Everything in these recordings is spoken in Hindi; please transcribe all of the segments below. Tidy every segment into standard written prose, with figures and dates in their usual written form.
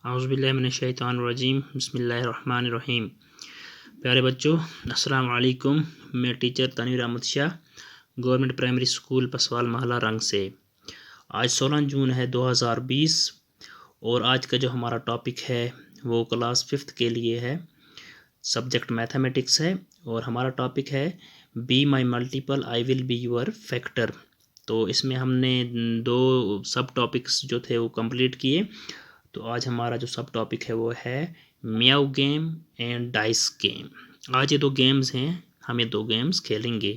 औज़ुबिल्लाहिमिनश्शैतानिर्रजीम बिस्मिल्लाहिर्रहमानिर्रहीम। प्यारे बच्चों, अस्सलाम वालेकुम। मैं teacher Tanveer Ahmed Shah, government primary school Paswal Mahla Rang से। आज 16 जून है 2020 और आज का जो हमारा टॉपिक है वो क्लास 5th के लिए है। सब्जेक्ट मैथमेटिक्स है और हमारा टॉपिक है be my multiple I will be your factor. तो इसमें हमने 2 सब टॉपिक्स जो थे वो कंप्लीट किए। तो आज हमारा जो सब टॉपिक है वो है म्याऊ गेम एंड डाइस गेम। आज ये 2 गेम्स हैं, हम ये 2 गेम्स खेलेंगे।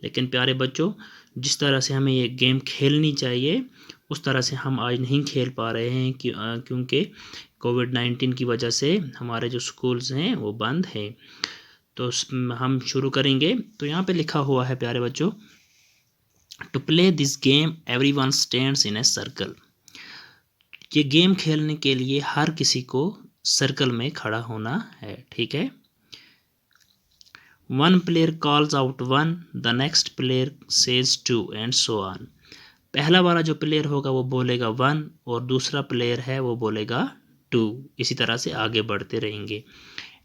लेकिन प्यारे बच्चों, जिस तरह से हमें ये गेम खेलनी चाहिए उस तरह से हम आज नहीं खेल पा रहे हैं क्योंकि कोविड-19 की वजह से हमारे जो स्कूल्स हैं वो बंद हैं। तो हम शुरू करेंगे। तो यहाँ पे लिखा हुआ है प्यारे बच्चों, to play this game everyone stands in a circle. ये गेम खेलने के लिए हर किसी को सर्कल में खड़ा होना है, ठीक है। One player calls out one, the next player says two and so on. पहला वाला जो प्लेयर होगा वो बोलेगा 1 और दूसरा प्लेयर है वो बोलेगा 2। इसी तरह से आगे बढ़ते रहेंगे।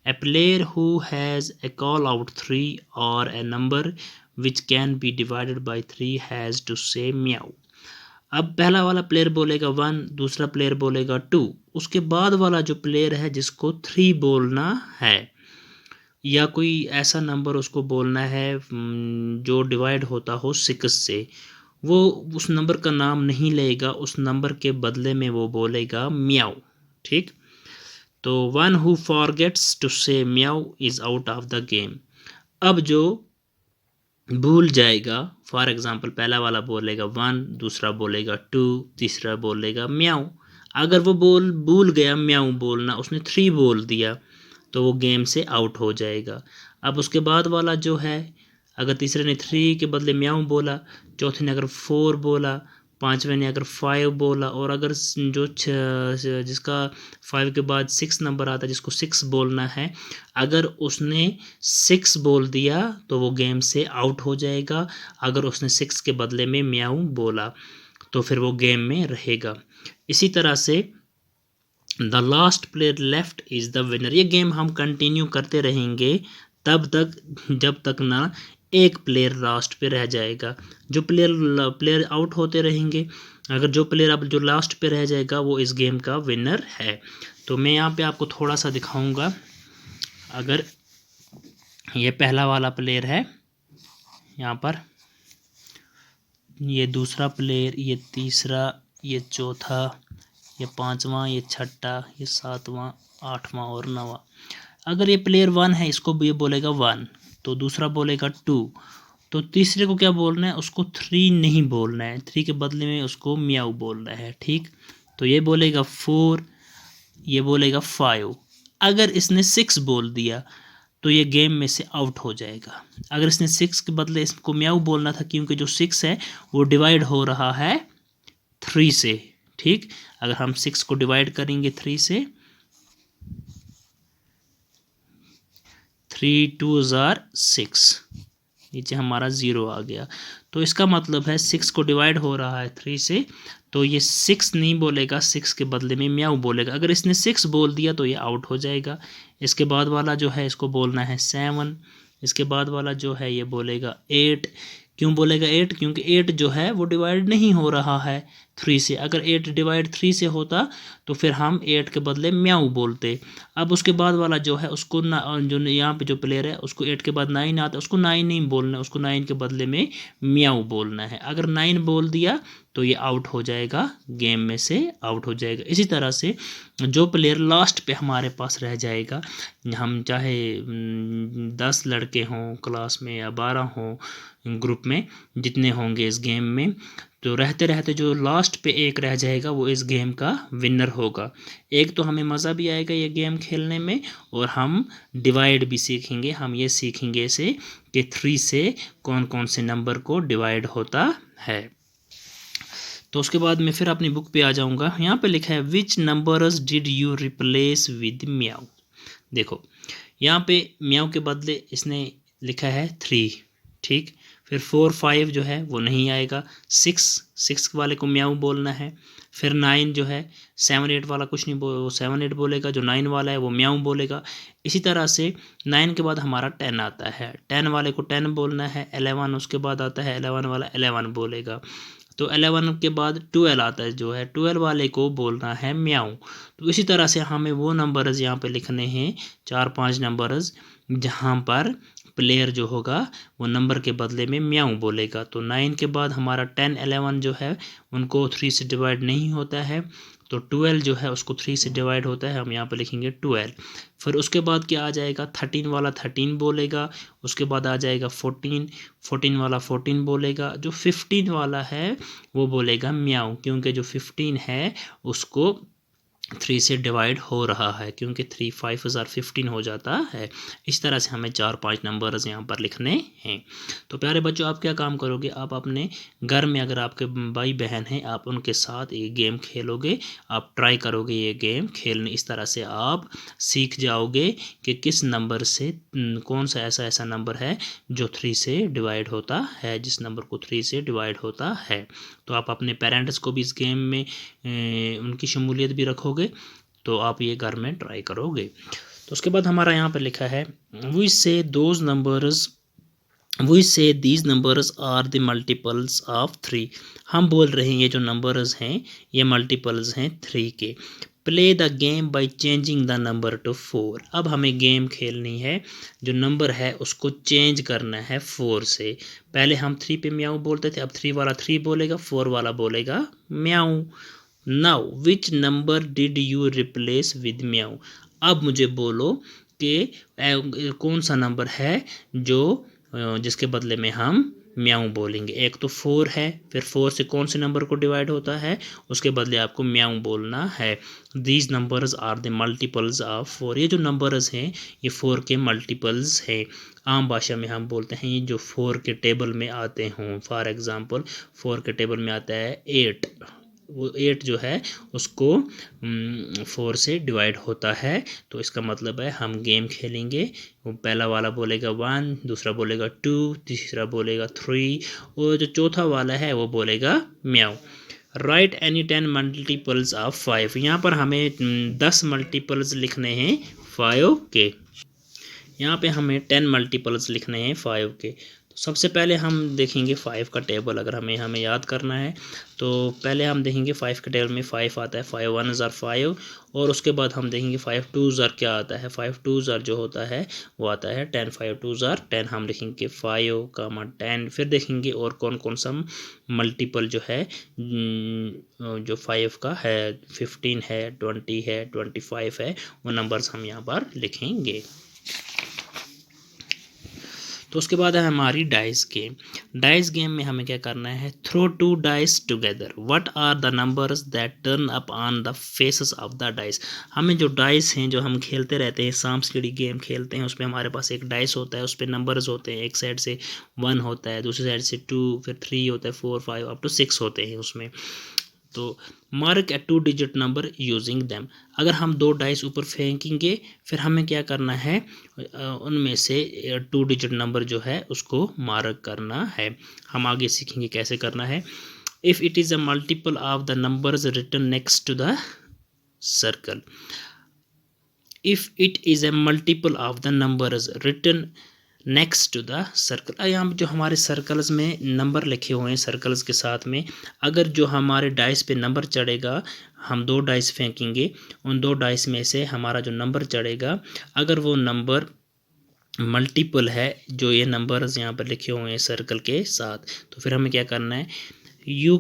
A player who has a call out 3 और a number which can be divided by 3 has to say meow. अब पहला वाला प्लेयर बोलेगा 1, दूसरा प्लेयर बोलेगा 2। उसके बाद वाला जो प्लेयर है जिसको 3 बोलना है या कोई ऐसा नंबर उसको बोलना है जो डिवाइड होता हो 6 से, वो उस नंबर का नाम नहीं लेगा, उस नंबर के बदले में वो बोलेगा म्याऊ, ठीक। तो one who forgets to say meow is out of the game. अब जो भूल जाएगा, फॉर एग्जांपल पहला वाला बोलेगा 1, दूसरा बोलेगा 2, तीसरा बोलेगा म्याऊ। अगर वो भूल गया म्याऊ बोलना, उसने 3 बोल दिया तो वो गेम से आउट हो जाएगा। अब उसके बाद वाला जो है, अगर तीसरे ने 3 के बदले म्याऊ बोला, चौथे ने अगर 4 बोला, पांचवें ने अगर 5 बोला और अगर जो जिसका 5 के बाद 6 नंबर आता है जिसको 6 बोलना है, अगर उसने 6 बोल दिया तो वो गेम से आउट हो जाएगा। अगर उसने 6 के बदले में म्याऊ बोला तो फिर वो गेम में रहेगा। इसी तरह से the last player left is the winner. ये गेम हम कंटिन्यू करते रहेंगे तब तक जब तक ना एक प्लेयर लास्ट पे रह जाएगा। जो प्लेयर आउट होते रहेंगे, अगर जो प्लेयर अब जो लास्ट पे रह जाएगा वो इस गेम का विनर है। तो मैं यहाँ पे आपको थोड़ा सा दिखाऊंगा। अगर ये पहला वाला प्लेयर है, यहाँ पर ये दूसरा प्लेयर, ये तीसरा, ये चौथा, ये 5वां, ये 6वां, ये 7वां, 8वां और 9वां। अगर ये प्लेयर 1 है, इसको ये बोलेगा 1, तो दूसरा बोलेगा 2, तो तीसरे को क्या बोलना है, उसको 3 नहीं बोलना है, 3 के बदले में उसको म्याऊ बोलना है, ठीक। तो ये बोलेगा 4, ये बोलेगा 5। अगर इसने 6 बोल दिया तो ये गेम में से आउट हो जाएगा। अगर इसने 6 के बदले इसको म्याऊ बोलना था क्योंकि जो 6 है वो डिवाइड हो रहा है 3 से, ठीक। अगर हम 6 को डिवाइड करेंगे 3 से, 3 2 जार 6, नीचे हमारा 0 आ गया। तो इसका मतलब है 6 को डिवाइड हो रहा है 3 से, तो ये 6 नहीं बोलेगा, 6 के बदले में म्याऊ बोलेगा। अगर इसने 6 बोल दिया तो ये आउट हो जाएगा। इसके बाद वाला जो है इसको बोलना है 7। इसके बाद वाला जो है ये बोलेगा 8। क्यों बोलेगा 8? क्योंकि 8 जो है वो डिवाइड नहीं हो रहा है 3 से। अगर 8 डिवाइड 3 से होता तो फिर हम 8 के बदले म्याऊ बोलते। अब उसके बाद वाला जो है उसको जो यहाँ पे जो प्लेयर है उसको 8 के बाद 9 आता है, उसको 9 नहीं बोलना, उसको 9 के बदले में म्याऊ बोलना है। अगर 9 बोल दिया तो ये आउट हो जाएगा, गेम में से आउट हो जाएगा। इसी तरह से जो प्लेयर लास्ट पे हमारे पास रह जाएगा, हम चाहे 10 लड़के हों क्लास में या 12 हों ग्रुप में, जितने होंगे इस गेम में, तो रहते रहते जो लास्ट पे एक रह जाएगा वो इस गेम का विनर होगा। एक तो हमें मज़ा भी आएगा ये गेम खेलने में और हम डिवाइड भी सीखेंगे। हम ये सीखेंगे से कि 3 से कौन कौन से नंबर को डिवाइड होता है। तो उसके बाद मैं फिर अपनी बुक पे आ जाऊंगा। यहाँ पे लिखा है which numbers did you replace with meow. देखो यहाँ पे म्याऊ के बदले इसने लिखा है 3, ठीक। फिर 4 5 जो है वो नहीं आएगा। 6 वाले को म्याऊ बोलना है। फिर 9 जो है 7 8 वाला कुछ नहीं वो 7 8 बोलेगा, जो 9 वाला है वो म्याऊं बोलेगा। इसी तरह से 9 के बाद हमारा 10 आता है, 10 वाले को 10 बोलना है। 11 उसके बाद आता है 11 वाला 11 बोलेगा। तो 11 के बाद 12 आता है, जो है 12 वाले को बोलना है म्याऊं। तो इसी तरह से हमें वो नंबर्स यहाँ पे लिखने हैं, 4 5 नंबर्स, जहाँ पर प्लेयर जो होगा वो नंबर के बदले में म्याऊं बोलेगा। तो 9 के बाद हमारा 10 11 जो है उनको 3 से डिवाइड नहीं होता है, तो 12 जो है उसको 3 से डिवाइड होता है, हम यहाँ पे लिखेंगे 12। फिर उसके बाद क्या आ जाएगा, 13 वाला 13 बोलेगा। उसके बाद आ जाएगा 14, 14 वाला 14 बोलेगा। जो 15 वाला है वो बोलेगा म्याऊं, क्योंकि जो 15 है उसको 3 से डिवाइड हो रहा है, क्योंकि 3 5 हज़ार 15 हो जाता है। इस तरह से हमें 4 5 नंबर्स यहाँ पर लिखने हैं। तो प्यारे बच्चों, आप क्या काम करोगे, आप अपने घर में अगर आपके भाई बहन हैं आप उनके साथ ये गेम खेलोगे, आप ट्राई करोगे ये गेम खेलने। इस तरह से आप सीख जाओगे कि किस नंबर से कौन सा ऐसा नंबर है जो 3 से डिवाइड होता है, जिस नंबर को 3 से डिवाइड होता है। तो आप अपने पेरेंट्स को भी इस गेम में उनकी शमूलियत भी रखोगे, तो आप ये घर में ट्राई करोगे। तो उसके बाद हमारा यहाँ पर लिखा है we say these numbers are the multiples of 3। हम बोल रहे हैं ये जो नंबर्स हैं ये मल्टीपल्स हैं 3 के। Play the game by changing the number two 4। अब हमें गेम खेलनी है, जो नंबर है उसको चेंज करना है 4 से। पहले हम 3 पे म्याऊं बोलते थे, अब 3 वाला 3 बोलेगा, 4 वाला बोलेगा म्याऊं। Now which number did you replace with म्याऊं। अब मुझे बोलो कि कौन सा नंबर है जो जिसके बदले में हम म्याऊं बोलेंगे। एक तो 4 है, फिर 4 से कौन से नंबर को डिवाइड होता है, उसके बदले आपको म्याऊं बोलना है। These numbers are the multiples of 4। ये जो नंबर्स हैं ये 4 के मल्टीपल्स हैं। आम भाषा में हम बोलते हैं ये जो 4 के टेबल में आते हों। फॉर एग्जांपल 4 के टेबल में आता है 8, वो 8 जो है उसको 4 से डिवाइड होता है। तो इसका मतलब है हम गेम खेलेंगे, वो पहला वाला बोलेगा 1, दूसरा बोलेगा 2, तीसरा बोलेगा 3, और जो चौथा वाला है वो बोलेगा म्याऊं। Right any 10 multiples of 5। यहाँ पर हमें 10 मल्टीपल्स लिखने हैं 5 के। यहाँ पे हमें 10 मल्टीपल्स लिखने हैं 5 के। तो सबसे पहले हम देखेंगे 5 का टेबल। अगर हमें याद करना है तो पहले हम देखेंगे 5 के टेबल में 5 आता है, 5 1 ज़र 5, और उसके बाद हम देखेंगे 5 2 ज़र क्या आता है, 5 2 ज़र जो होता है वो आता है 10, 5 2 ज़र 10। हम लिखेंगे 5, 10। फिर देखेंगे और कौन कौन सा मल्टीपल जो है जो 5 का है, 15 है, 20 है, 25 है, वो नंबर्स हम यहाँ पर लिखेंगे। तो उसके बाद है हमारी डाइस गेम। डाइस गेम में हमें क्या करना है, throw 2 dice together. What are the numbers that turn up on the faces of the dice. हमें जो डाइस हैं जो हम खेलते रहते हैं, सांप सीढ़ी गेम खेलते हैं, उसमें हमारे पास एक डाइस होता है, उस पर नंबर्स होते हैं। एक साइड से 1 होता है, दूसरी साइड से 2, फिर 3 होता है, 4 5 अप टू 6 होते हैं उसमें। तो मार्क ए 2 डिजिट नंबर यूजिंग दैम। अगर हम 2 डाइस ऊपर फेंकेंगे, फिर हमें क्या करना है, उनमें से 2 डिजिट नंबर जो है उसको मार्क करना है। हम आगे सीखेंगे कैसे करना है। If it is a multiple of the numbers written next to the circle. If it is a multiple of the numbers written next to the circle. यहाँ जो हमारे सर्कल्स में नंबर लिखे हुए हैं सर्कल्स के साथ में, अगर जो हमारे डाइस पे नंबर चढ़ेगा, हम 2 डाइस फेंकेंगे, उन 2 डाइस में से हमारा जो नंबर चढ़ेगा, अगर वो नंबर मल्टीपल है जो ये नंबर्स यहाँ पर लिखे हुए हैं सर्कल के साथ, तो फिर हमें क्या करना है, you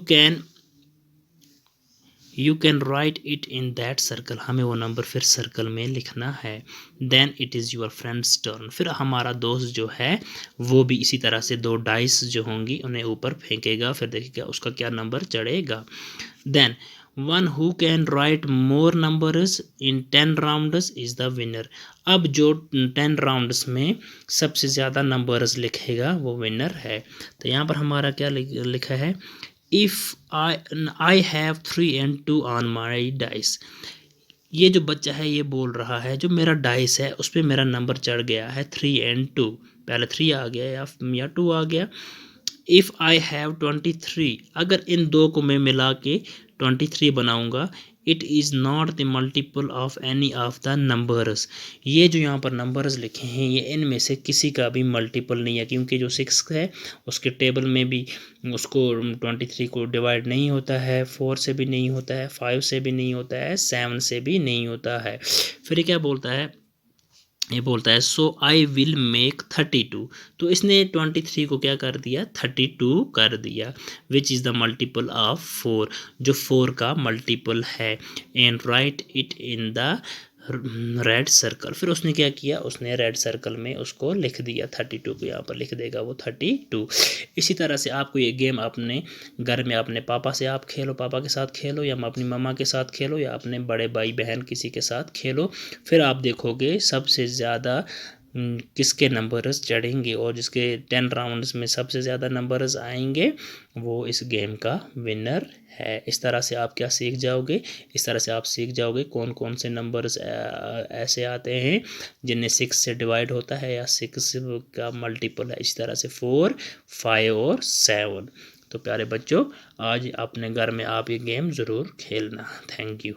can write it in that circle. हमें वो नंबर फिर सर्कल में लिखना है। Then it is your friends turn. फिर हमारा दोस्त जो है वो भी इसी तरह से 2 डाइस जो होंगी उन्हें ऊपर फेंकेगा, फिर देखेगा उसका क्या नंबर चढ़ेगा। Then one who can write more numbers in 10 rounds is the winner. अब जो 10 राउंड्स में सबसे ज़्यादा नंबर्स लिखेगा वो विनर है। तो यहाँ पर हमारा क्या लिखा है, if I have 3 and 2 on my dice. ये जो बच्चा है ये बोल रहा है जो मेरा डाइस है उस पर मेरा नंबर चढ़ गया है 3 and 2, पहले 3 आ गया या 2 आ गया। इफ़ आई हैव 23, अगर इन 2 को मैं मिला के 23 बनाऊंगा, it is not the multiple of any of the numbers. ये जो यहाँ पर नंबर्स लिखे हैं ये इनमें से किसी का भी मल्टीपल नहीं है, क्योंकि जो 6 है उसके टेबल में भी उसको 23 को डिवाइड नहीं होता है, 4 से भी नहीं होता है, 5 से भी नहीं होता है, 7 से भी नहीं होता है। फिर क्या बोलता है, ये बोलता है सो आई विल मेक 32। तो इसने 23 को क्या कर दिया, 32 कर दिया, which is the multiple of 4, जो 4 का मल्टीपल है, and right it in the red circle. फिर उसने क्या किया, उसने रेड सर्कल में उसको लिख दिया, 32 को यहाँ पर लिख देगा वो 32। इसी तरह से आपको ये गेम अपने घर में अपने पापा से आप खेलो, पापा के साथ खेलो, या अपनी मम्मा के साथ खेलो, या अपने बड़े भाई बहन किसी के साथ खेलो। फिर आप देखोगे सबसे ज़्यादा किसके नंबर्स चढ़ेंगे, और जिसके 10 राउंड्स में सबसे ज़्यादा नंबर्स आएंगे वो इस गेम का विनर है। इस तरह से आप क्या सीख जाओगे, इस तरह से आप सीख जाओगे कौन कौन से नंबर्स ऐसे आते हैं जिनमें 6 से डिवाइड होता है या 6 का मल्टीपल है। इस तरह से 4, 5 और 7। तो प्यारे बच्चों, आज अपने घर में आप ये गेम ज़रूर खेलना। Thank you.